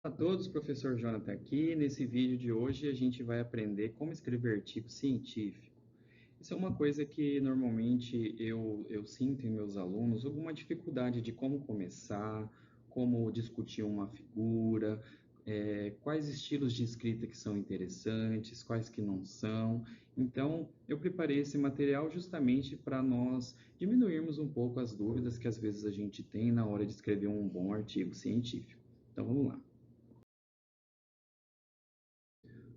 Olá a todos, professor Jonathan aqui. Nesse vídeo de hoje a gente vai aprender como escrever artigo científico. Isso é uma coisa que normalmente eu sinto em meus alunos, alguma dificuldade de como começar, como discutir uma figura, quais estilos de escrita que são interessantes, quais que não são. Então, eu preparei esse material justamente para nós diminuirmos um pouco as dúvidas que às vezes a gente tem na hora de escrever um bom artigo científico. Então, vamos lá.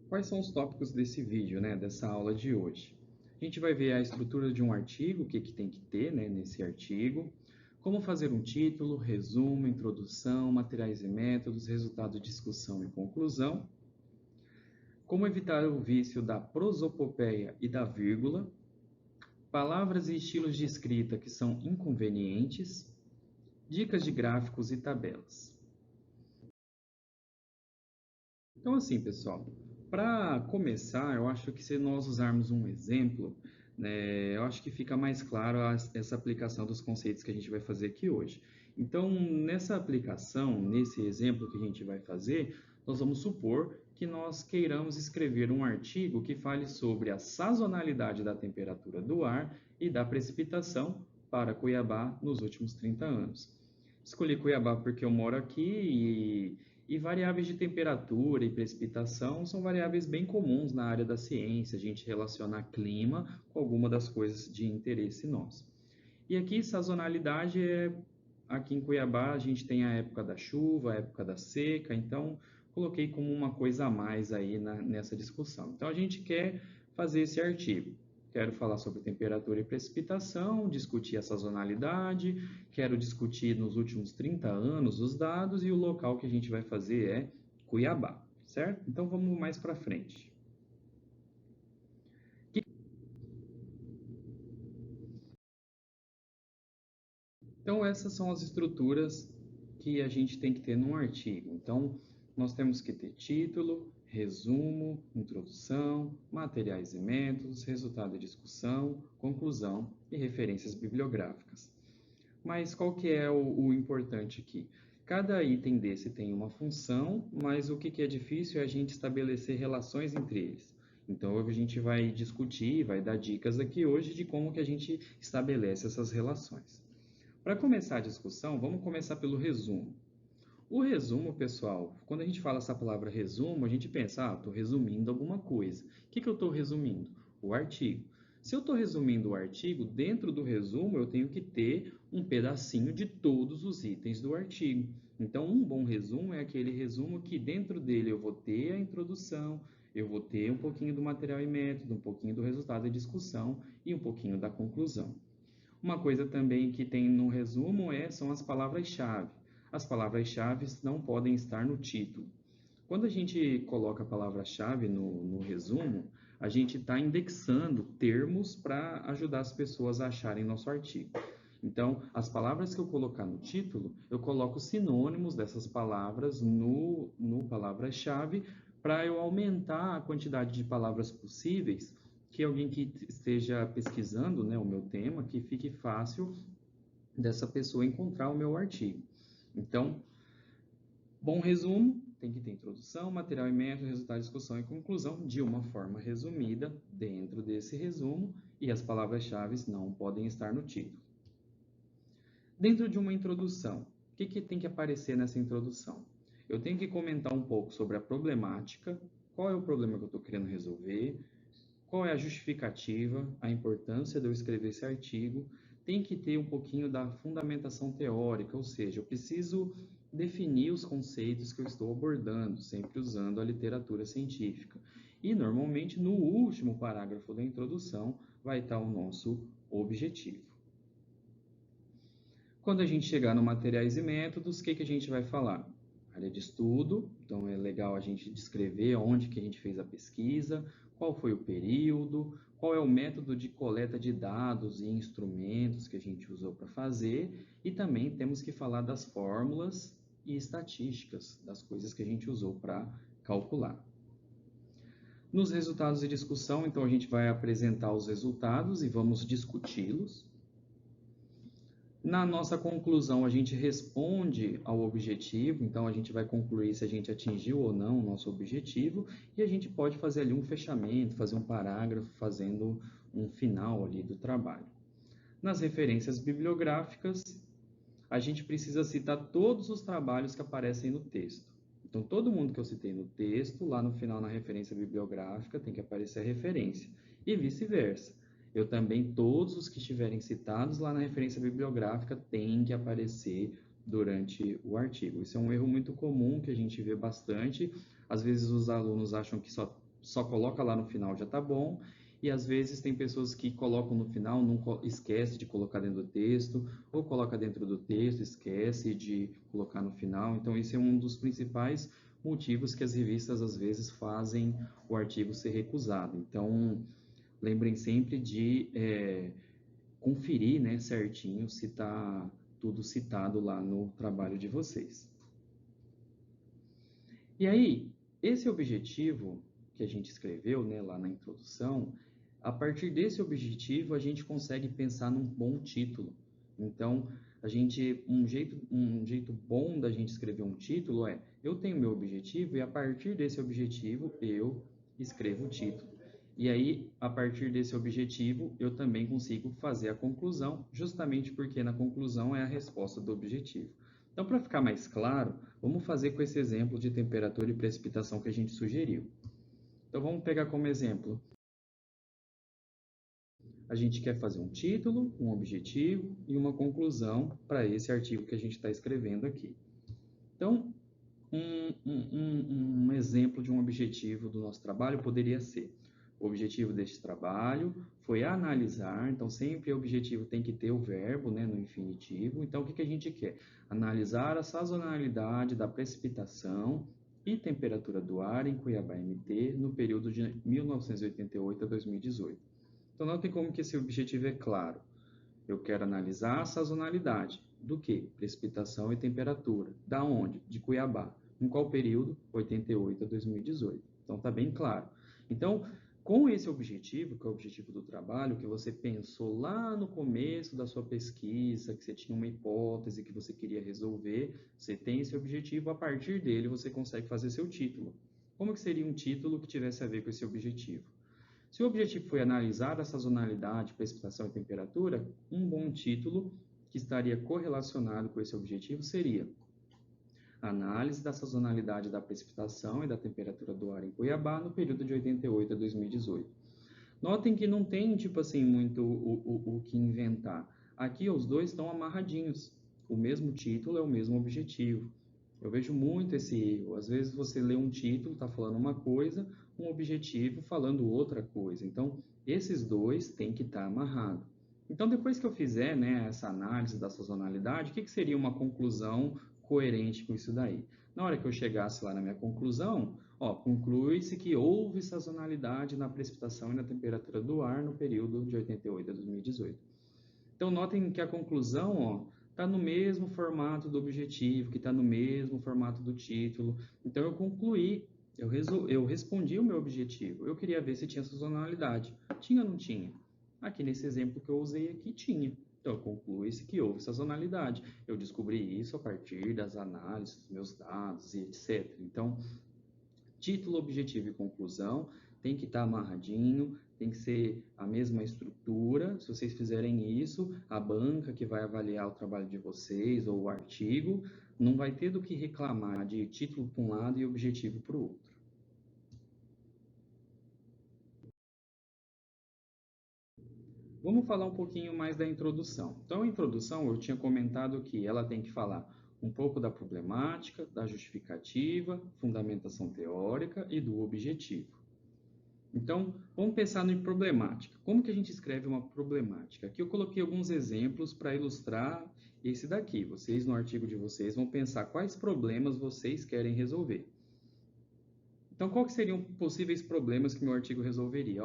Quais são os tópicos desse vídeo, né, dessa aula de hoje? A gente vai ver a estrutura de um artigo, o que tem que ter, né, nesse artigo, como fazer um título, resumo, introdução, materiais e métodos, resultado, discussão e conclusão, como evitar o vício da prosopopeia e da vírgula, palavras e estilos de escrita que são inconvenientes, dicas de gráficos e tabelas. Então, assim, pessoal, para começar, eu acho que se nós usarmos um exemplo, né, eu acho que fica mais claro essa aplicação dos conceitos que a gente vai fazer aqui hoje. Então, nessa aplicação, nesse exemplo que a gente vai fazer, nós vamos supor que nós queiramos escrever um artigo que fale sobre a sazonalidade da temperatura do ar e da precipitação para Cuiabá nos últimos 30 anos. Escolhi Cuiabá porque eu moro aqui e variáveis de temperatura e precipitação são variáveis bem comuns na área da ciência, a gente relaciona clima com alguma das coisas de interesse nosso. E aqui, sazonalidade aqui em Cuiabá a gente tem a época da chuva, a época da seca, então coloquei como uma coisa a mais aí nessa discussão. Então a gente quer fazer esse artigo. Quero falar sobre temperatura e precipitação, discutir a sazonalidade, quero discutir nos últimos 30 anos os dados e o local que a gente vai fazer é Cuiabá, certo? Então vamos mais para frente. Então essas são as estruturas que a gente tem que ter num artigo. Então nós temos que ter título, resumo, introdução, materiais e métodos, resultado e discussão, conclusão e referências bibliográficas. Mas qual que é o importante aqui? Cada item desse tem uma função, mas o que é difícil é a gente estabelecer relações entre eles. Então a gente vai discutir, vai dar dicas aqui hoje de como que a gente estabelece essas relações. Para começar a discussão, vamos começar pelo resumo. O resumo, pessoal, quando a gente fala essa palavra resumo, a gente pensa, estou resumindo alguma coisa. O que eu estou resumindo? O artigo. Se eu estou resumindo o artigo, dentro do resumo eu tenho que ter um pedacinho de todos os itens do artigo. Então, um bom resumo é aquele resumo que dentro dele eu vou ter a introdução, eu vou ter um pouquinho do material e método, um pouquinho do resultado da discussão e um pouquinho da conclusão. Uma coisa também que tem no resumo são as palavras-chave. As palavras-chave não podem estar no título. Quando a gente coloca a palavra-chave no resumo, a gente está indexando termos para ajudar as pessoas a acharem nosso artigo. Então, as palavras que eu colocar no título, eu coloco sinônimos dessas palavras no palavra-chave para eu aumentar a quantidade de palavras possíveis que alguém que esteja pesquisando, né, o meu tema, que fique fácil dessa pessoa encontrar o meu artigo. Então, bom resumo, tem que ter introdução, material e método, resultado, discussão e conclusão de uma forma resumida dentro desse resumo e as palavras-chave não podem estar no título. Dentro de uma introdução, o que tem que aparecer nessa introdução? Eu tenho que comentar um pouco sobre a problemática, qual é o problema que eu estou querendo resolver, qual é a justificativa, a importância de eu escrever esse artigo, tem que ter um pouquinho da fundamentação teórica, ou seja, eu preciso definir os conceitos que eu estou abordando, sempre usando a literatura científica. E, normalmente, no último parágrafo da introdução, vai estar o nosso objetivo. Quando a gente chegar no materiais e métodos, o que a gente vai falar? Área de estudo, então é legal a gente descrever onde que a gente fez a pesquisa, qual foi o período, qual é o método de coleta de dados e instrumentos que a gente usou para fazer, e também temos que falar das fórmulas e estatísticas, das coisas que a gente usou para calcular. Nos resultados de discussão, então a gente vai apresentar os resultados e vamos discuti-los. Na nossa conclusão, a gente responde ao objetivo, então a gente vai concluir se a gente atingiu ou não o nosso objetivo, e a gente pode fazer ali um fechamento, fazer um parágrafo, fazendo um final ali do trabalho. Nas referências bibliográficas, a gente precisa citar todos os trabalhos que aparecem no texto. Então, todo mundo que eu citei no texto, lá no final, na referência bibliográfica, tem que aparecer a referência. E vice-versa. Eu também, todos os que estiverem citados lá na referência bibliográfica, têm que aparecer durante o artigo. Isso é um erro muito comum que a gente vê bastante. Às vezes os alunos acham que só coloca lá no final já está bom, e às vezes tem pessoas que colocam no final, não esquece de colocar dentro do texto, ou coloca dentro do texto, esquece de colocar no final. Então, esse é um dos principais motivos que as revistas às vezes fazem o artigo ser recusado. Então, lembrem sempre de conferir, né, certinho se está tudo citado lá no trabalho de vocês. E aí, esse objetivo que a gente escreveu, né, lá na introdução, a partir desse objetivo a gente consegue pensar num bom título. Então, um jeito bom da gente escrever um título é: eu tenho meu objetivo e a partir desse objetivo eu escrevo o título. E aí, a partir desse objetivo, eu também consigo fazer a conclusão, justamente porque na conclusão é a resposta do objetivo. Então, para ficar mais claro, vamos fazer com esse exemplo de temperatura e precipitação que a gente sugeriu. Então, vamos pegar como exemplo. A gente quer fazer um título, um objetivo e uma conclusão para esse artigo que a gente está escrevendo aqui. Então, um exemplo de um objetivo do nosso trabalho poderia ser: o objetivo deste trabalho foi analisar, então sempre o objetivo tem que ter o verbo, né, no infinitivo. Então, o que a gente quer? Analisar a sazonalidade da precipitação e temperatura do ar em Cuiabá MT no período de 1988 a 2018. Então, notem como que esse objetivo é claro. Eu quero analisar a sazonalidade. Do que? Precipitação e temperatura. Da onde? De Cuiabá. Em qual período? 88 a 2018. Então, está bem claro. Então, com esse objetivo, que é o objetivo do trabalho, que você pensou lá no começo da sua pesquisa, que você tinha uma hipótese que você queria resolver, você tem esse objetivo, a partir dele você consegue fazer seu título. Como que seria um título que tivesse a ver com esse objetivo? Se o objetivo foi analisar a sazonalidade, precipitação e temperatura, um bom título que estaria correlacionado com esse objetivo seria: Análise da sazonalidade da precipitação e da temperatura do ar em Cuiabá no período de 88 a 2018. Notem que não tem, tipo assim, muito o que inventar. Aqui os dois estão amarradinhos. O mesmo título é o mesmo objetivo. Eu vejo muito esse erro. Às vezes você lê um título, está falando uma coisa, um objetivo falando outra coisa. Então, esses dois têm que estar amarrados. Então, depois que eu fizer, né, essa análise da sazonalidade, o que seria uma conclusão coerente com isso daí? Na hora que eu chegasse lá na minha conclusão, conclui-se que houve sazonalidade na precipitação e na temperatura do ar no período de 88 a 2018. Então, notem que a conclusão, está no mesmo formato do objetivo, que está no mesmo formato do título. Então, eu concluí, eu respondi o meu objetivo. Eu queria ver se tinha sazonalidade. Tinha ou não tinha? Aqui nesse exemplo que eu usei aqui, tinha. Então, conclui-se que houve sazonalidade. Eu descobri isso a partir das análises, dos meus dados e etc. Então, título, objetivo e conclusão tem que estar amarradinho, tem que ser a mesma estrutura. Se vocês fizerem isso, a banca que vai avaliar o trabalho de vocês ou o artigo não vai ter do que reclamar de título para um lado e objetivo para o outro. Vamos falar um pouquinho mais da introdução. Então, a introdução eu tinha comentado que ela tem que falar um pouco da problemática, da justificativa, fundamentação teórica e do objetivo. Então, vamos pensar no problemática. Como que a gente escreve uma problemática? Aqui eu coloquei alguns exemplos para ilustrar esse daqui. Vocês, no artigo de vocês, vão pensar quais problemas vocês querem resolver. Então, quais seriam possíveis problemas que meu artigo resolveria?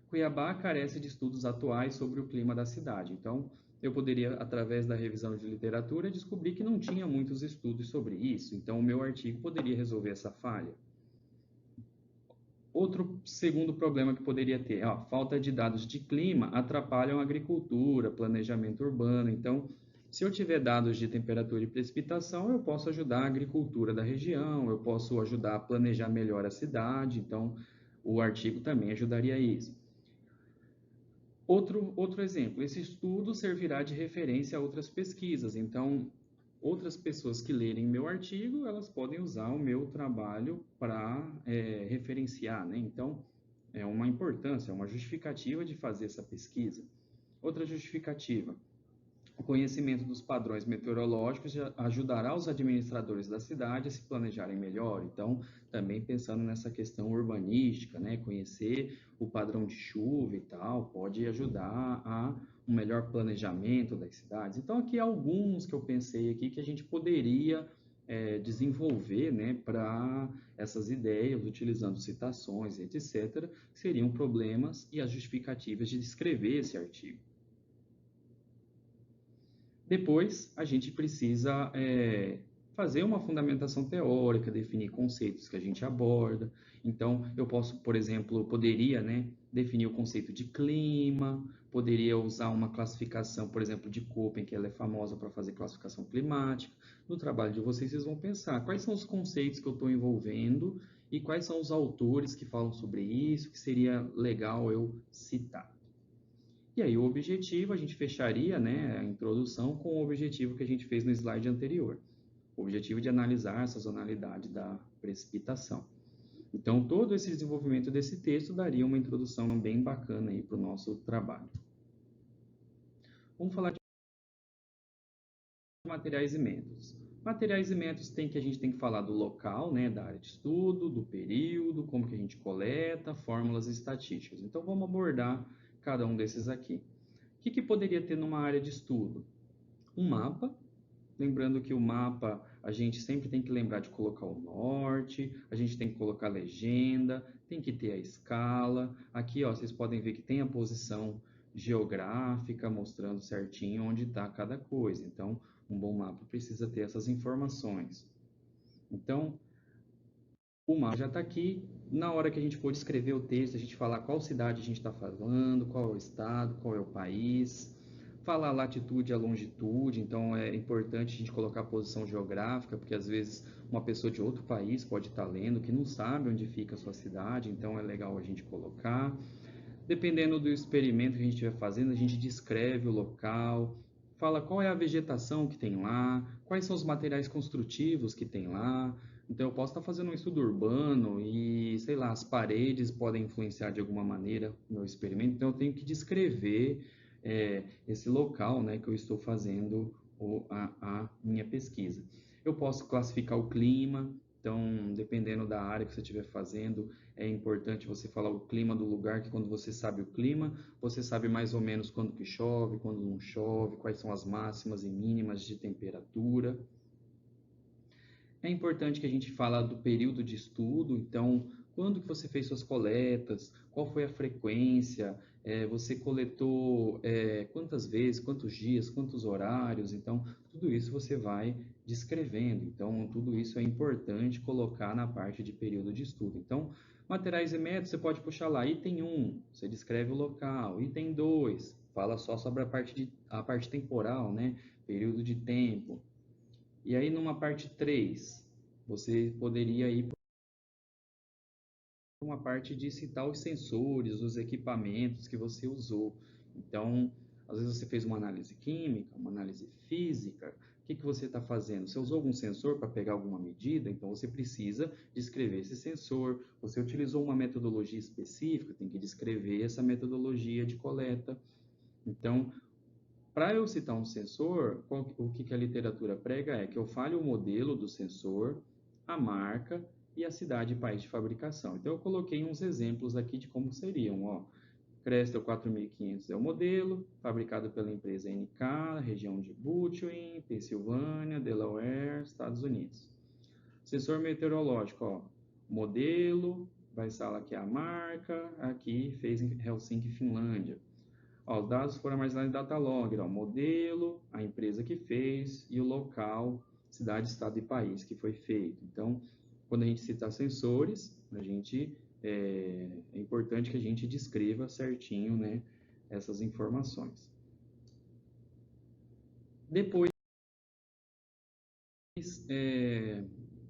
Cuiabá carece de estudos atuais sobre o clima da cidade. Então, eu poderia, através da revisão de literatura, descobrir que não tinha muitos estudos sobre isso. Então, o meu artigo poderia resolver essa falha. Outro segundo problema que poderia ter, falta de dados de clima atrapalham a agricultura, planejamento urbano. Então, Se eu tiver dados de temperatura e precipitação, eu posso ajudar a agricultura da região, eu posso ajudar a planejar melhor a cidade, então o artigo também ajudaria isso. Outro exemplo, esse estudo servirá de referência a outras pesquisas, então outras pessoas que lerem meu artigo, elas podem usar o meu trabalho para referenciar, né? Então, é uma importância, é uma justificativa de fazer essa pesquisa. Outra justificativa, o conhecimento dos padrões meteorológicos ajudará os administradores da cidade a se planejarem melhor. Então, também pensando nessa questão urbanística, né? Conhecer o padrão de chuva e tal, pode ajudar a um melhor planejamento das cidades. Então, aqui alguns que eu pensei aqui que a gente poderia desenvolver, né, para essas ideias, utilizando citações, etc., seriam problemas e as justificativas de escrever esse artigo. Depois, a gente precisa fazer uma fundamentação teórica, definir conceitos que a gente aborda. Então, eu posso, por exemplo, poderia, né, definir o conceito de clima, poderia usar uma classificação, por exemplo, de Köppen, que ela é famosa para fazer classificação climática. No trabalho de vocês, vocês vão pensar quais são os conceitos que eu estou envolvendo e quais são os autores que falam sobre isso, que seria legal eu citar. E aí o objetivo, a gente fecharia, né, a introdução com o objetivo que a gente fez no slide anterior. O objetivo de analisar a sazonalidade da precipitação. Então, todo esse desenvolvimento desse texto daria uma introdução bem bacana aí para o nosso trabalho. Vamos falar de materiais e métodos. Materiais e métodos a gente tem que falar do local, né, da área de estudo, do período, como que a gente coleta, fórmulas e estatísticas. Então, vamos abordar cada um desses aqui. O que poderia ter numa área de estudo? Um mapa, lembrando que o mapa a gente sempre tem que lembrar de colocar o norte, a gente tem que colocar a legenda, tem que ter a escala. Aqui, ó, vocês podem ver que tem a posição geográfica mostrando certinho onde está cada coisa. Então, um bom mapa precisa ter essas informações. Então, o mapa já está aqui. Na hora que a gente for escrever o texto, a gente falar qual cidade a gente está falando, qual é o estado, qual é o país, falar a latitude e a longitude. Então é importante a gente colocar a posição geográfica, porque às vezes uma pessoa de outro país pode estar lendo que não sabe onde fica a sua cidade, então é legal a gente colocar. Dependendo do experimento que a gente estiver fazendo, a gente descreve o local, fala qual é a vegetação que tem lá, quais são os materiais construtivos que tem lá. Então, eu posso estar fazendo um estudo urbano e, sei lá, as paredes podem influenciar de alguma maneira no meu experimento. Então, eu tenho que descrever esse local, né, que eu estou fazendo a minha pesquisa. Eu posso classificar o clima. Então, dependendo da área que você estiver fazendo, é importante você falar o clima do lugar, que quando você sabe o clima, você sabe mais ou menos quando que chove, quando não chove, quais são as máximas e mínimas de temperatura. É importante que a gente fala do período de estudo, então, quando que você fez suas coletas, qual foi a frequência, você coletou quantas vezes, quantos dias, quantos horários, então, tudo isso você vai descrevendo. Então, tudo isso é importante colocar na parte de período de estudo. Então, materiais e métodos, você pode puxar lá, item 1, você descreve o local, item 2, fala só sobre a parte temporal, né? Período de tempo. E aí, numa parte 3, você poderia ir para uma parte de citar os sensores, os equipamentos que você usou. Então, às vezes você fez uma análise química, uma análise física. O que você está fazendo? Você usou algum sensor para pegar alguma medida? Então, você precisa descrever esse sensor. Você utilizou uma metodologia específica, tem que descrever essa metodologia de coleta. Então, para eu citar um sensor, o que a literatura prega é que eu fale o modelo do sensor, a marca e a cidade e país de fabricação. Então, eu coloquei uns exemplos aqui de como seriam. Ó, Crestel 4500 é o modelo, fabricado pela empresa NK, região de Butwin, Pensilvânia, Delaware, Estados Unidos. Sensor meteorológico, ó, modelo, vai estar aqui a marca, aqui fez em Helsinki, Finlândia. Ó, os dados foram armazenados em Datalog, ó, modelo, a empresa que fez e o local, cidade, estado e país que foi feito. Então, quando a gente cita sensores, é importante que a gente descreva certinho, né, essas informações. Depois,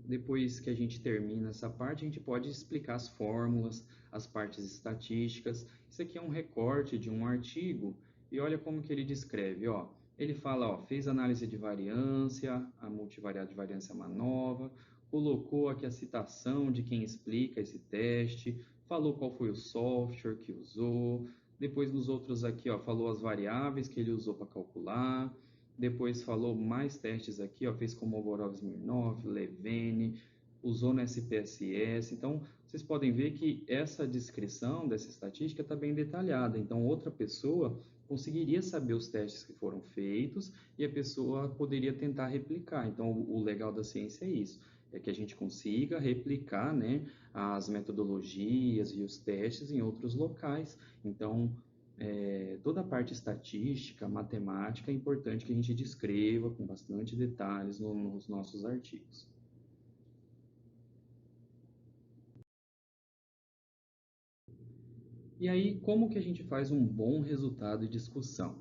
depois que a gente termina essa parte, a gente pode explicar as fórmulas, as partes estatísticas. Isso aqui é um recorte de um artigo e olha como que ele descreve, ó. Ele fala, ó, fez análise de variância, a multivariada de variância MANOVA, colocou aqui a citação de quem explica esse teste, falou qual foi o software que usou, depois nos outros aqui, ó, falou as variáveis que ele usou para calcular, depois falou mais testes aqui, ó, fez com Mogorov-Smirnov, Levene, usou no SPSS. Então, vocês podem ver que essa descrição dessa estatística está bem detalhada. Então, outra pessoa conseguiria saber os testes que foram feitos e a pessoa poderia tentar replicar. Então, o legal da ciência é isso, é que a gente consiga replicar, né, as metodologias e os testes em outros locais. Então, toda a parte estatística, matemática, é importante que a gente descreva com bastante detalhes nos nossos artigos. E aí, como que a gente faz um bom resultado de discussão?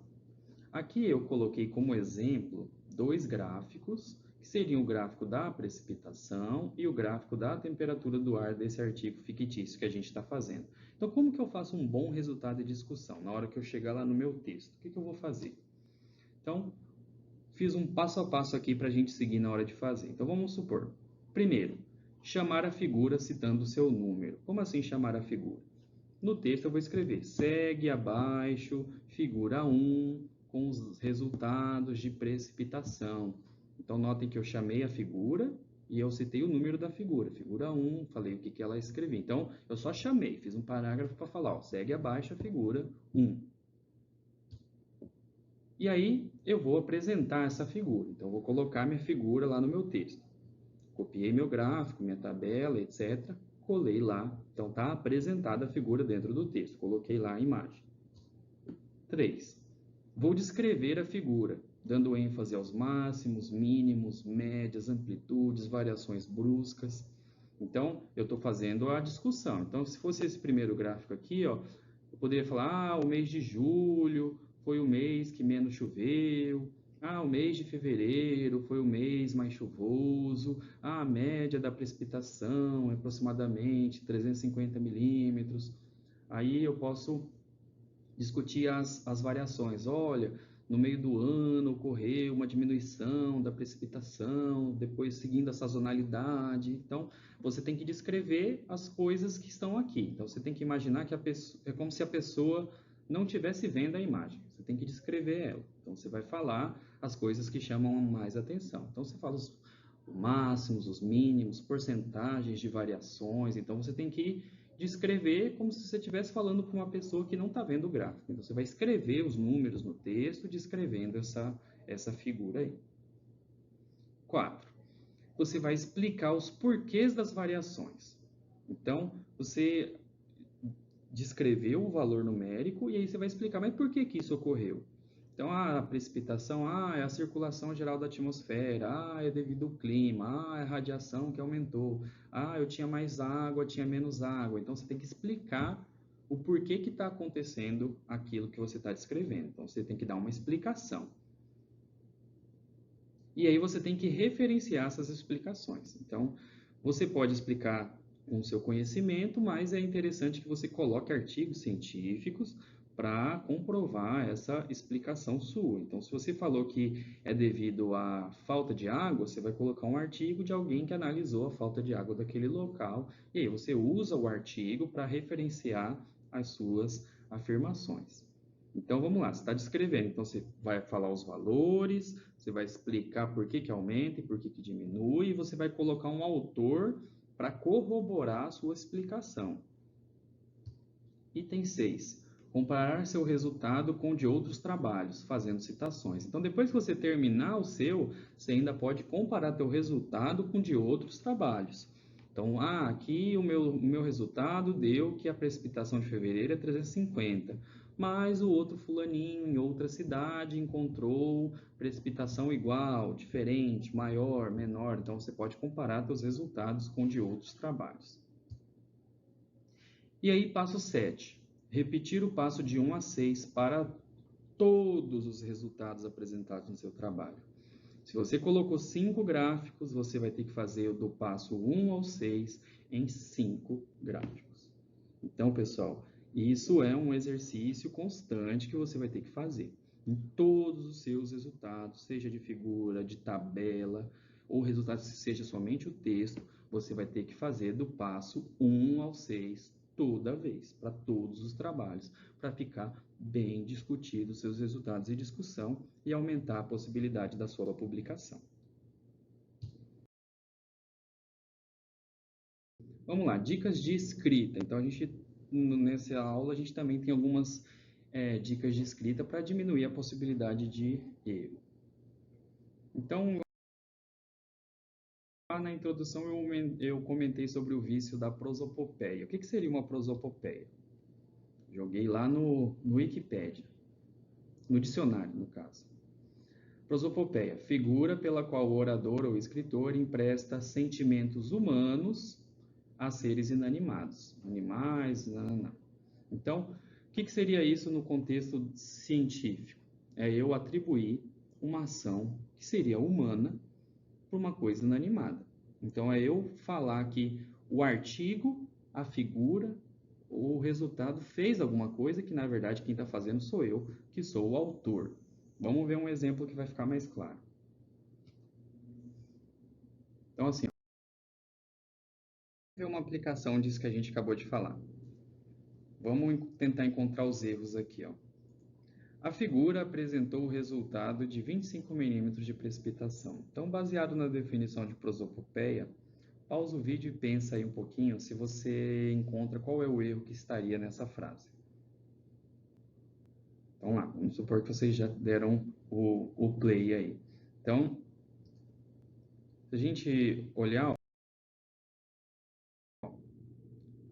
Aqui eu coloquei como exemplo dois gráficos, que seriam o gráfico da precipitação e o gráfico da temperatura do ar desse artigo fictício que a gente está fazendo. Então, como que eu faço um bom resultado de discussão? Na hora que eu chegar lá no meu texto, o que eu vou fazer? Então, fiz um passo a passo aqui para a gente seguir na hora de fazer. Então, vamos supor. Primeiro, chamar a figura citando o seu número. Como assim chamar a figura? No texto eu vou escrever, segue abaixo, figura 1, com os resultados de precipitação. Então, notem que eu chamei a figura e eu citei o número da figura. Figura 1, falei o que ela escreveu. Então, eu só chamei, fiz um parágrafo para falar, ó, segue abaixo a figura 1. E aí, eu vou apresentar essa figura. Então, eu vou colocar minha figura lá no meu texto. Copiei meu gráfico, minha tabela, etc. Colei lá. Então, está apresentada a figura dentro do texto. Coloquei lá a imagem. 3. Vou descrever a figura, dando ênfase aos máximos, mínimos, médias, amplitudes, variações bruscas. Então, eu estou fazendo a discussão. Então, se fosse esse primeiro gráfico aqui, ó, eu poderia falar, o mês de julho foi o mês que menos choveu, o mês de fevereiro foi o mês mais chuvoso, a média da precipitação é aproximadamente 350 milímetros. Aí eu posso discutir as variações. Olha, no meio do ano ocorreu uma diminuição da precipitação, depois seguindo a sazonalidade. Então, você tem que descrever as coisas que estão aqui. Então, você tem que imaginar que é como se a pessoa não estivesse vendo a imagem. Você tem que descrever ela. Então, você vai falar as coisas que chamam mais atenção. Então, você fala os máximos, os mínimos, porcentagens de variações. Então, você tem que descrever como se você estivesse falando com uma pessoa que não está vendo o gráfico. Então, você vai escrever os números no texto, descrevendo essa figura aí. 4. Você vai explicar os porquês das variações. Então, você descreveu o valor numérico e aí você vai explicar, mas por que isso ocorreu? Então, a precipitação, é a circulação geral da atmosfera, é devido ao clima, é a radiação que aumentou, eu tinha mais água, tinha menos água. Então, você tem que explicar o porquê que está acontecendo aquilo que você está descrevendo. Então, você tem que dar uma explicação. E aí você tem que referenciar essas explicações. Então, você pode explicar com o seu conhecimento, mas é interessante que você coloque artigos científicos para comprovar essa explicação sua. Então, se você falou que é devido à falta de água, você vai colocar um artigo de alguém que analisou a falta de água daquele local, e aí você usa o artigo para referenciar as suas afirmações. Então, vamos lá, você está descrevendo, então você vai falar os valores, você vai explicar por que aumenta e por que diminui, e você vai colocar um autor para corroborar a sua explicação. Item 6. Comparar seu resultado com o de outros trabalhos, fazendo citações. Então, depois que você terminar o seu, você ainda pode comparar seu resultado com o de outros trabalhos. Então, aqui o meu resultado deu que a precipitação de fevereiro é 350, mas o outro fulaninho em outra cidade encontrou precipitação igual, diferente, maior, menor. Então, você pode comparar seus resultados com de outros trabalhos. E aí, passo 7. Repetir o passo de 1 a 6 para todos os resultados apresentados no seu trabalho. Se você colocou 5 gráficos, você vai ter que fazer do passo 1 ao 6 em 5 gráficos. Então, pessoal, isso é um exercício constante que você vai ter que fazer em todos os seus resultados, seja de figura, de tabela, ou resultado que seja somente o texto, você vai ter que fazer do passo 1 ao 6 toda vez, para todos os trabalhos, para ficar bem discutido os seus resultados em discussão e aumentar a possibilidade da sua publicação. Vamos lá, dicas de escrita. Então, nessa aula, a gente também tem algumas dicas de escrita para diminuir a possibilidade de erro. Então, lá na introdução eu comentei sobre o vício da prosopopeia. O que seria uma prosopopeia? Joguei lá no Wikipedia, no dicionário, no caso. Prosopopeia, figura pela qual o orador ou escritor empresta sentimentos humanos a seres inanimados, animais, não. Então, o que seria isso no contexto científico? É eu atribuir uma ação que seria humana por uma coisa inanimada. Então, é eu falar que o artigo, a figura, o resultado fez alguma coisa que, na verdade, quem está fazendo sou eu, que sou o autor. Vamos ver um exemplo que vai ficar mais claro. Então, assim, ver uma aplicação disso que a gente acabou de falar. Vamos tentar encontrar os erros aqui, ó. A figura apresentou o resultado de 25 milímetros de precipitação. Então, baseado na definição de prosopopeia, pausa o vídeo e pensa aí um pouquinho se você encontra qual é o erro que estaria nessa frase. Então lá, vamos supor que vocês já deram o play aí. Então, se a gente olhar, ó,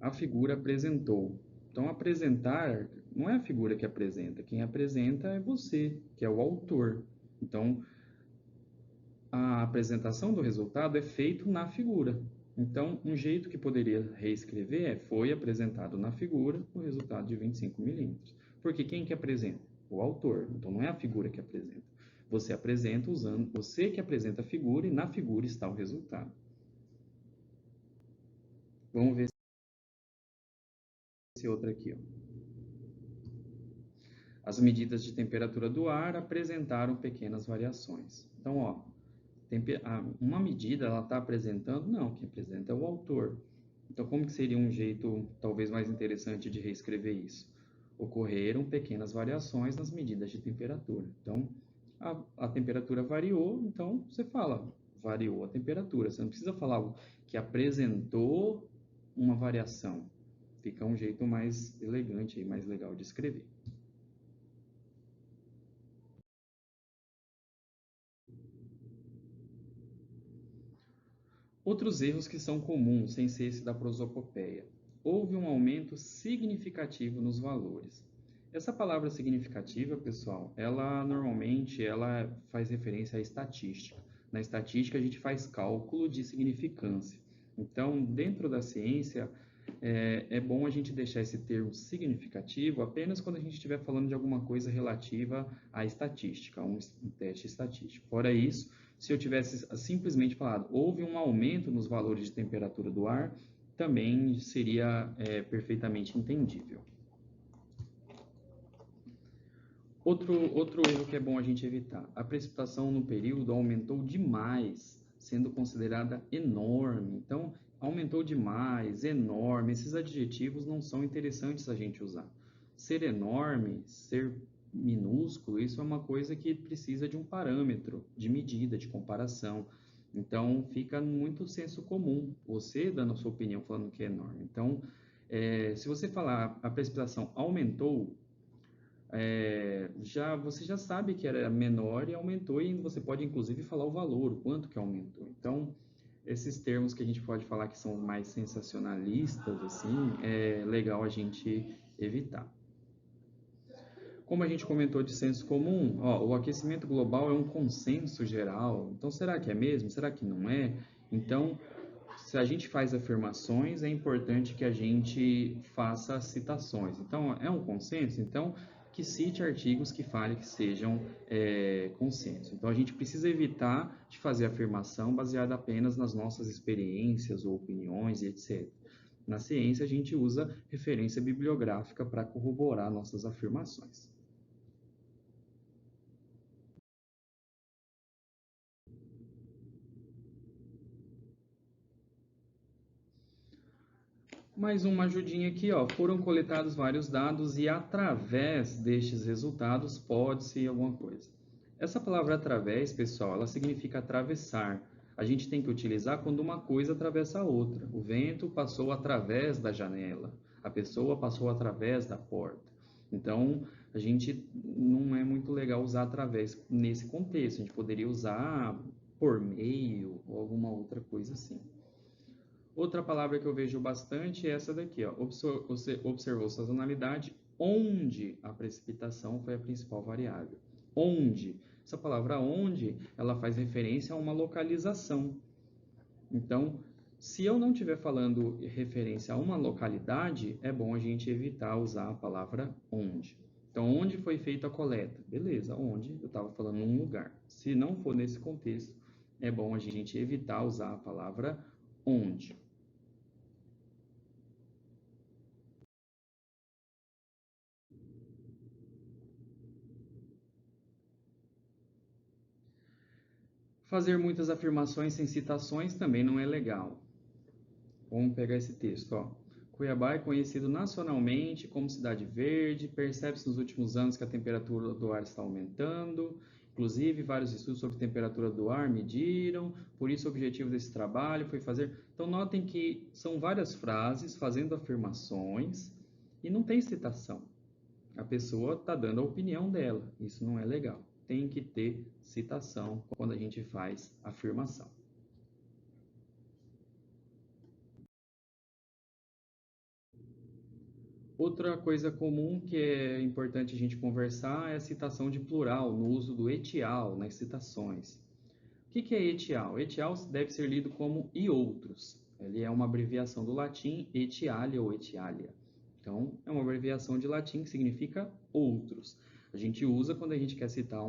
a figura apresentou. Então, apresentar não é a figura que apresenta, quem apresenta é você, que é o autor. Então, a apresentação do resultado é feito na figura. Então, um jeito que poderia reescrever é: foi apresentado na figura o resultado de 25 milímetros. Porque quem que apresenta? O autor. Então, não é a figura que apresenta. Você apresenta usando, você que apresenta a figura e na figura está o resultado. Vamos ver esse outro aqui, ó. As medidas de temperatura do ar apresentaram pequenas variações. Então, ó, uma medida ela está apresentando? Não, quem apresenta é o autor. Então, como que seria um jeito talvez mais interessante de reescrever isso? Ocorreram pequenas variações nas medidas de temperatura. Então, a temperatura variou, então você fala, variou a temperatura. Você não precisa falar que apresentou uma variação. Fica um jeito mais elegante e mais legal de escrever. Outros erros que são comuns, sem ser esse da prosopopeia. Houve um aumento significativo nos valores. Essa palavra significativa, pessoal, ela normalmente faz referência à estatística. Na estatística, a gente faz cálculo de significância. Então, dentro da ciência, é bom a gente deixar esse termo significativo apenas quando a gente estiver falando de alguma coisa relativa à estatística, a um teste estatístico. Fora isso, se eu tivesse simplesmente falado houve um aumento nos valores de temperatura do ar, também seria perfeitamente entendível. Outro erro que é bom a gente evitar. A precipitação no período aumentou demais, sendo considerada enorme. Então, aumentou demais, enorme. Esses adjetivos não são interessantes a gente usar. Ser enorme, ser minúsculo, isso é uma coisa que precisa de um parâmetro, de medida, de comparação. Então, fica muito senso comum você dando a sua opinião falando que é enorme. Então, se você falar a precipitação aumentou, você já sabe que era menor e aumentou, e você pode inclusive falar o valor, o quanto que aumentou. Então, esses termos que a gente pode falar que são mais sensacionalistas, assim, é legal a gente evitar. Como a gente comentou de senso comum, ó, o aquecimento global é um consenso geral. Então, será que é mesmo? Será que não é? Então, se a gente faz afirmações, é importante que a gente faça citações. Então, é um consenso? Então, que cite artigos que fale que sejam consenso. Então, a gente precisa evitar de fazer afirmação baseada apenas nas nossas experiências ou opiniões e etc. Na ciência, a gente usa referência bibliográfica para corroborar nossas afirmações. Mais uma ajudinha aqui, ó. Foram coletados vários dados e através destes resultados pode-se alguma coisa. Essa palavra através, pessoal, ela significa atravessar. A gente tem que utilizar quando uma coisa atravessa a outra. O vento passou através da janela. A pessoa passou através da porta. Então, a gente não é muito legal usar através nesse contexto. A gente poderia usar por meio ou alguma outra coisa assim. Outra palavra que eu vejo bastante é essa daqui, ó. Você observou sazonalidade, onde a precipitação foi a principal variável. Onde? Essa palavra onde, ela faz referência a uma localização. Então, se eu não estiver falando referência a uma localidade, é bom a gente evitar usar a palavra onde. Então, onde foi feita a coleta? Beleza, onde? Eu estava falando num lugar. Se não for nesse contexto, é bom a gente evitar usar a palavra onde. Fazer muitas afirmações sem citações também não é legal. Vamos pegar esse texto, ó. Cuiabá é conhecido nacionalmente como cidade verde, percebe-se nos últimos anos que a temperatura do ar está aumentando, inclusive vários estudos sobre temperatura do ar mediram, por isso o objetivo desse trabalho foi fazer... Então notem que são várias frases fazendo afirmações e não tem citação. A pessoa está dando a opinião dela, isso não é legal. Tem que ter citação quando a gente faz afirmação. Outra coisa comum que é importante a gente conversar é a citação de plural, no uso do etial nas citações. O que é etial? Etial deve ser lido como e outros. Ele é uma abreviação do latim etialia ou etialia. Então, é uma abreviação de latim que significa outros. A gente usa quando a gente quer citar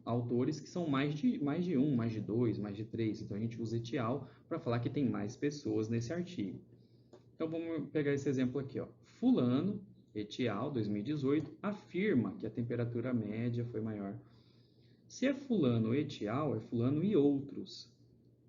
autores que são mais de um, mais de dois, mais de três. Então, a gente usa etial para falar que tem mais pessoas nesse artigo. Então, vamos pegar esse exemplo aqui, ó. Fulano, etial, 2018, afirma que a temperatura média foi maior. Se é fulano etial, é fulano e outros.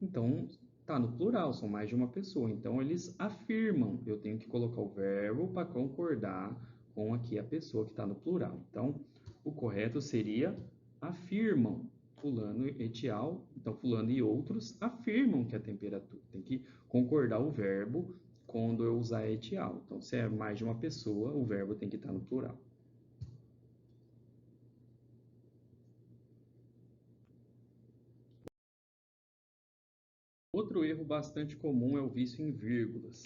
Então, está no plural, são mais de uma pessoa. Então, eles afirmam. Eu tenho que colocar o verbo para concordar com aqui a pessoa que está no plural. Então, o correto seria afirmam. Fulano etial, então fulano e outros afirmam que a temperatura. Tem que concordar o verbo quando eu usar etial. Então, se é mais de uma pessoa, o verbo tem que estar no plural. Outro erro bastante comum é o vício em vírgulas.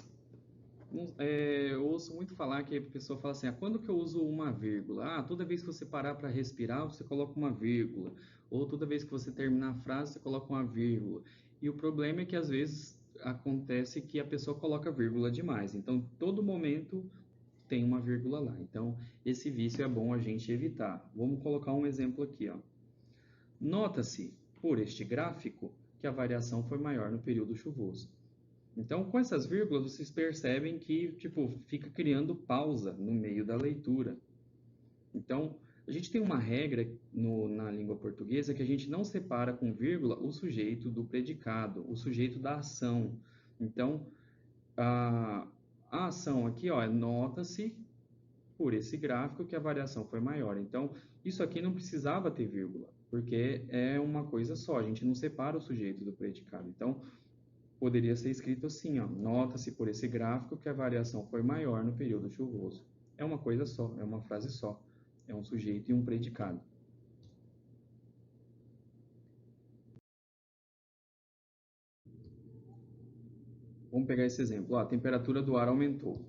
Eu ouço muito falar que a pessoa fala assim, quando que eu uso uma vírgula? Toda vez que você parar para respirar, você coloca uma vírgula. Ou toda vez que você terminar a frase, você coloca uma vírgula. E o problema é que às vezes acontece que a pessoa coloca vírgula demais. Então, todo momento tem uma vírgula lá. Então, esse vício é bom a gente evitar. Vamos colocar um exemplo aqui, ó. Nota-se, por este gráfico, que a variação foi maior no período chuvoso. Então, com essas vírgulas, vocês percebem que, fica criando pausa no meio da leitura. Então, a gente tem uma regra na língua portuguesa que a gente não separa com vírgula o sujeito do predicado, o sujeito da ação. Então, a ação aqui, ó, nota-se por esse gráfico que a variação foi maior. Então, isso aqui não precisava ter vírgula, porque é uma coisa só, a gente não separa o sujeito do predicado. Então, poderia ser escrito assim, ó, nota-se por esse gráfico que a variação foi maior no período chuvoso. É uma coisa só, é uma frase só. É um sujeito e um predicado. Vamos pegar esse exemplo. A temperatura do ar aumentou.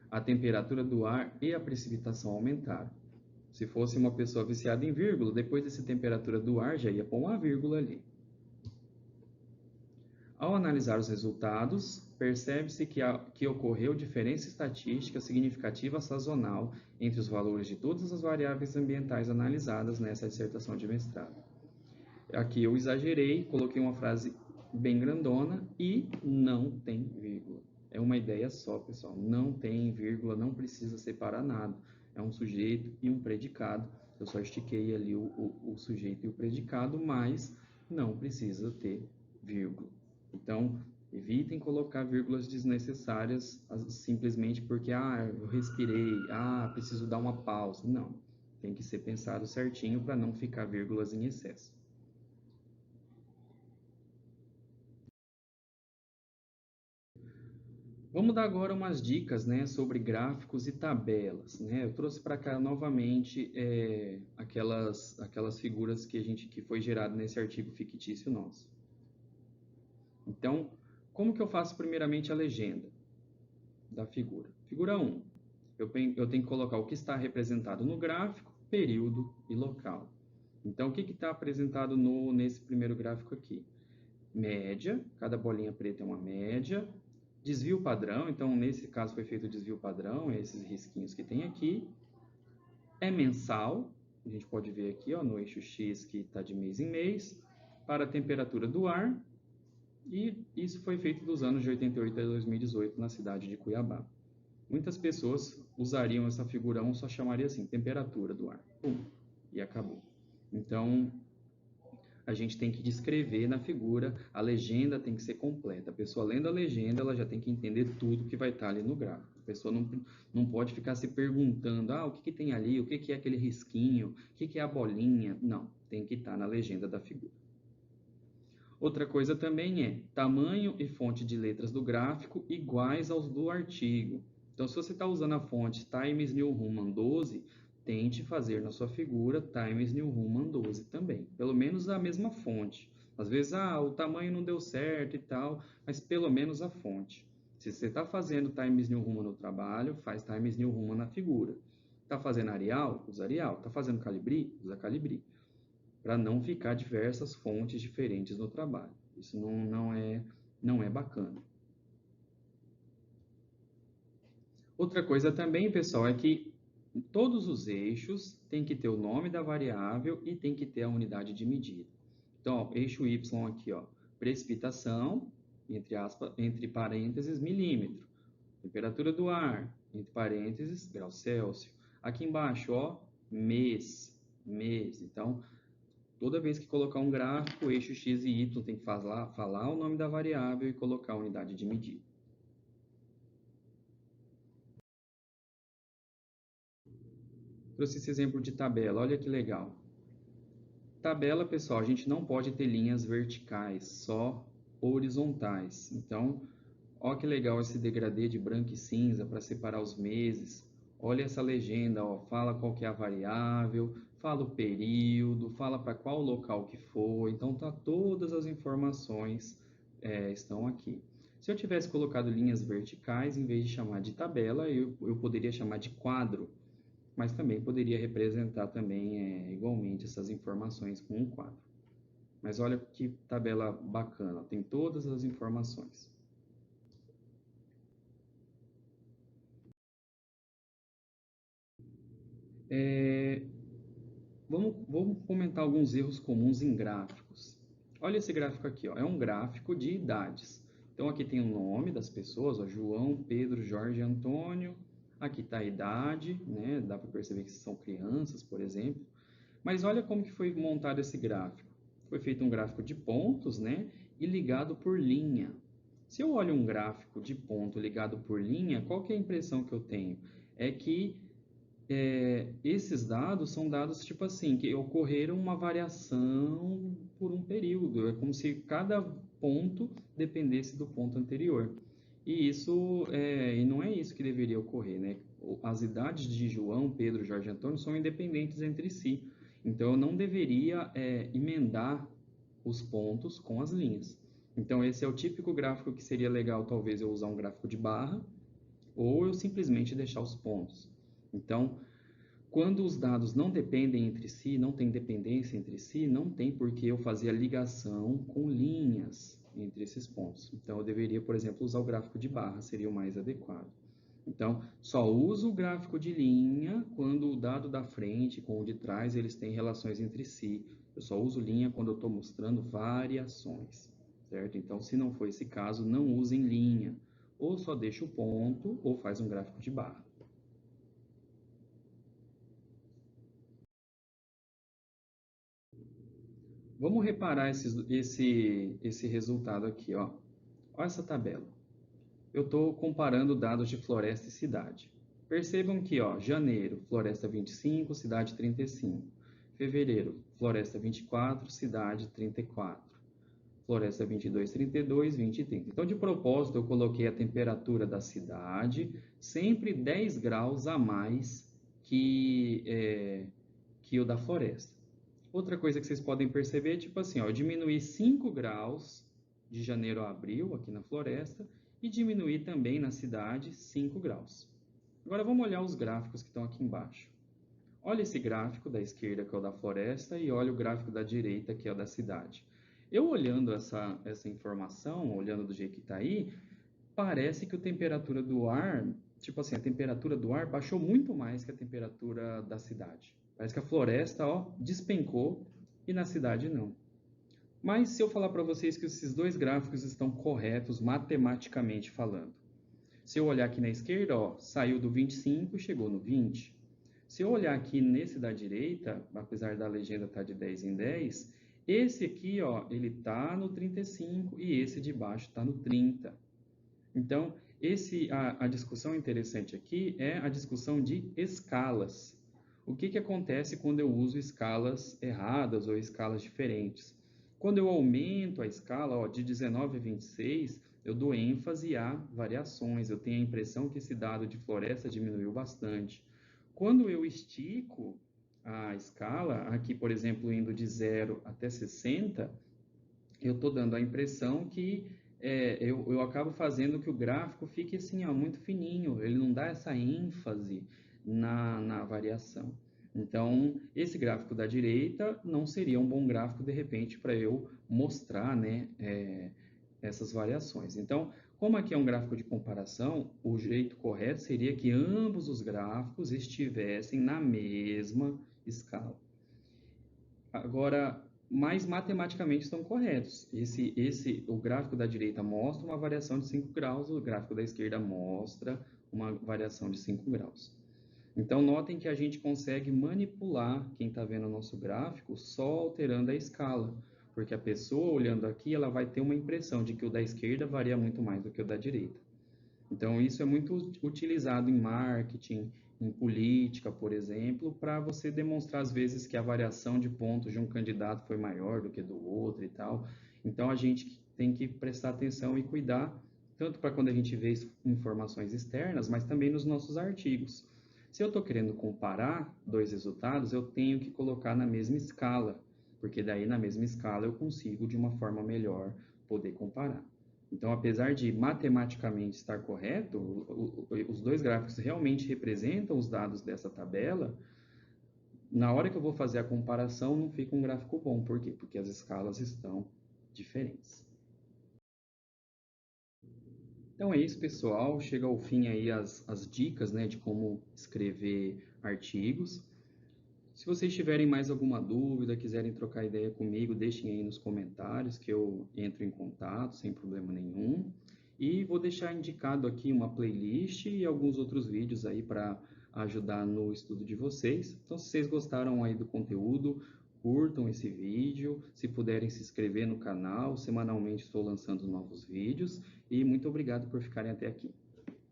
A temperatura do ar e a precipitação aumentaram. Se fosse uma pessoa viciada em vírgula, depois dessa temperatura do ar já ia pôr uma vírgula ali. Ao analisar os resultados, percebe-se que ocorreu diferença estatística significativa sazonal entre os valores de todas as variáveis ambientais analisadas nessa dissertação de mestrado. Aqui eu exagerei, coloquei uma frase bem grandona e não tem vírgula. É uma ideia só, pessoal. Não tem vírgula, não precisa separar nada. É um sujeito e um predicado. Eu só estiquei ali o sujeito e o predicado, mas não precisa ter vírgula. Então, evitem colocar vírgulas desnecessárias simplesmente porque, eu respirei, preciso dar uma pausa. Não, tem que ser pensado certinho para não ficar vírgulas em excesso. Vamos dar agora umas dicas, né, sobre gráficos e tabelas, né? Eu trouxe para cá novamente aquelas figuras que foi gerado nesse artigo fictício nosso. Então, como que eu faço primeiramente a legenda da figura? Figura 1. Eu tenho que colocar o que está representado no gráfico, período e local. Então, o que está apresentado nesse primeiro gráfico aqui? Média, cada bolinha preta é uma média. Desvio padrão, então nesse caso foi feito o desvio padrão, esses risquinhos que tem aqui. É mensal, a gente pode ver aqui no eixo X que está de mês em mês, para a temperatura do ar, e isso foi feito dos anos de 88 a 2018 na cidade de Cuiabá. Muitas pessoas usariam essa figura 1, só chamaria assim, temperatura do ar, e acabou. Então, a gente tem que descrever na figura, a legenda tem que ser completa. A pessoa lendo a legenda, ela já tem que entender tudo que vai estar ali no gráfico. A pessoa não pode ficar se perguntando, o que tem ali, o que é aquele risquinho, o que é a bolinha. Não, tem que estar na legenda da figura. Outra coisa também é tamanho e fonte de letras do gráfico iguais aos do artigo. Então, se você está usando a fonte Times New Roman 12, tente fazer na sua figura Times New Roman 12 também. Pelo menos a mesma fonte. Às vezes, o tamanho não deu certo e tal, mas pelo menos a fonte. Se você está fazendo Times New Roman no trabalho, faz Times New Roman na figura. Está fazendo Arial? Usa Arial. Está fazendo Calibri? Usa Calibri. Para não ficar diversas fontes diferentes no trabalho. Isso não é bacana. Outra coisa também, pessoal, é que todos os eixos têm que ter o nome da variável e tem que ter a unidade de medida. Então, eixo Y aqui, precipitação, entre parênteses, milímetro. Temperatura do ar, entre parênteses, graus Celsius. Aqui embaixo, mês. Então, toda vez que colocar um gráfico, eixo X e Y tem que falar o nome da variável e colocar a unidade de medida. Trouxe esse exemplo de tabela, olha que legal. Tabela, pessoal, a gente não pode ter linhas verticais, só horizontais. Então, olha que legal esse degradê de branco e cinza para separar os meses. Olha essa legenda, fala qual que é a variável, fala o período, fala para qual local que foi. Então, todas as informações estão aqui. Se eu tivesse colocado linhas verticais, em vez de chamar de tabela, eu poderia chamar de quadro, mas também poderia representar também igualmente essas informações com um quadro. Mas olha que tabela bacana, tem todas as informações. Vamos comentar alguns erros comuns em gráficos. Olha esse gráfico aqui, é um gráfico de idades. Então aqui tem o nome das pessoas, João, Pedro, Jorge, Antônio. Aqui está a idade, né? Dá para perceber que são crianças, por exemplo. Mas olha como que foi montado esse gráfico. Foi feito um gráfico de pontos, né? E ligado por linha. Se eu olho um gráfico de ponto ligado por linha, qual que é a impressão que eu tenho? É que esses dados são dados tipo assim, que ocorreram uma variação por um período. É como se cada ponto dependesse do ponto anterior. E e não é isso que deveria ocorrer, né? As idades de João, Pedro, Jorge e Antônio são independentes entre si. Então, eu não deveria emendar os pontos com as linhas. Então, esse é o típico gráfico que seria legal, talvez, eu usar um gráfico de barra, ou eu simplesmente deixar os pontos. Então, quando os dados não dependem entre si, não tem dependência entre si, não tem por que eu fazer a ligação com linhas. entre esses pontos. Então, eu deveria, por exemplo, usar o gráfico de barra, seria o mais adequado. Então, só uso o gráfico de linha quando o dado da frente com o de trás eles têm relações entre si. Eu só uso linha quando eu estou mostrando variações, certo? Então, se não for esse caso, não use em linha. Ou só deixa o ponto, ou faz um gráfico de barra. Vamos reparar esse resultado aqui, ó. Olha essa tabela. Eu estou comparando dados de floresta e cidade. Percebam que, ó, janeiro, floresta 25, cidade 35. Fevereiro, floresta 24, cidade 34. Floresta 22, 32, 20 e 30. Então, de propósito, eu coloquei a temperatura da cidade sempre 10 graus a mais que o da floresta. Outra coisa que vocês podem perceber é, tipo assim, ó, eu diminuí 5 graus de janeiro a abril aqui na floresta e diminuí também na cidade 5 graus. Agora vamos olhar os gráficos que estão aqui embaixo. Olha esse gráfico da esquerda, que é o da floresta, e olha o gráfico da direita, que é o da cidade. Eu olhando essa informação, olhando do jeito que está aí, parece que a temperatura do ar, tipo assim, a temperatura do ar baixou muito mais que a temperatura da cidade. Parece que a floresta, ó, despencou e na cidade não. Mas se eu falar para vocês que esses dois gráficos estão corretos matematicamente falando. Se eu olhar aqui na esquerda, ó, saiu do 25 e chegou no 20. Se eu olhar aqui nesse da direita, apesar da legenda estar de 10 em 10, esse aqui, ó, ele está no 35 e esse de baixo está no 30. Então, a discussão interessante aqui é a discussão de escalas. O que acontece quando eu uso escalas erradas ou escalas diferentes? Quando eu aumento a escala, ó, de 19 a 26, eu dou ênfase a variações. Eu tenho a impressão que esse dado de floresta diminuiu bastante. Quando eu estico a escala, aqui, por exemplo, indo de 0 até 60, eu estou dando a impressão que eu acabo fazendo que o gráfico fique assim, ó, muito fininho, ele não dá essa ênfase na variação. Então, esse gráfico da direita não seria um bom gráfico, de repente, para eu mostrar, né, essas variações. Então, como aqui é um gráfico de comparação, o jeito correto seria que ambos os gráficos estivessem na mesma escala. Agora, mas matematicamente estão corretos. O gráfico da direita mostra uma variação de 5 graus, o gráfico da esquerda mostra uma variação de 5 graus. Então, notem que a gente consegue manipular quem está vendo o nosso gráfico só alterando a escala, porque a pessoa olhando aqui, ela vai ter uma impressão de que o da esquerda varia muito mais do que o da direita. Então, isso é muito utilizado em marketing, em política, por exemplo, para você demonstrar às vezes que a variação de pontos de um candidato foi maior do que do outro e tal. Então, a gente tem que prestar atenção e cuidar, tanto para quando a gente vê informações externas, mas também nos nossos artigos. Se eu estou querendo comparar dois resultados, eu tenho que colocar na mesma escala, porque daí na mesma escala eu consigo, de uma forma melhor, poder comparar. Então, apesar de matematicamente estar correto, os dois gráficos realmente representam os dados dessa tabela, na hora que eu vou fazer a comparação, não fica um gráfico bom. Por quê? Porque as escalas estão diferentes. Então é isso, pessoal. Chega ao fim aí as dicas, né, de como escrever artigos. Se vocês tiverem mais alguma dúvida, quiserem trocar ideia comigo, deixem aí nos comentários que eu entro em contato sem problema nenhum. E vou deixar indicado aqui uma playlist e alguns outros vídeos aí para ajudar no estudo de vocês. Então, se vocês gostaram aí do conteúdo, curtam esse vídeo. Se puderem se inscrever no canal, semanalmente estou lançando novos vídeos. E muito obrigado por ficarem até aqui.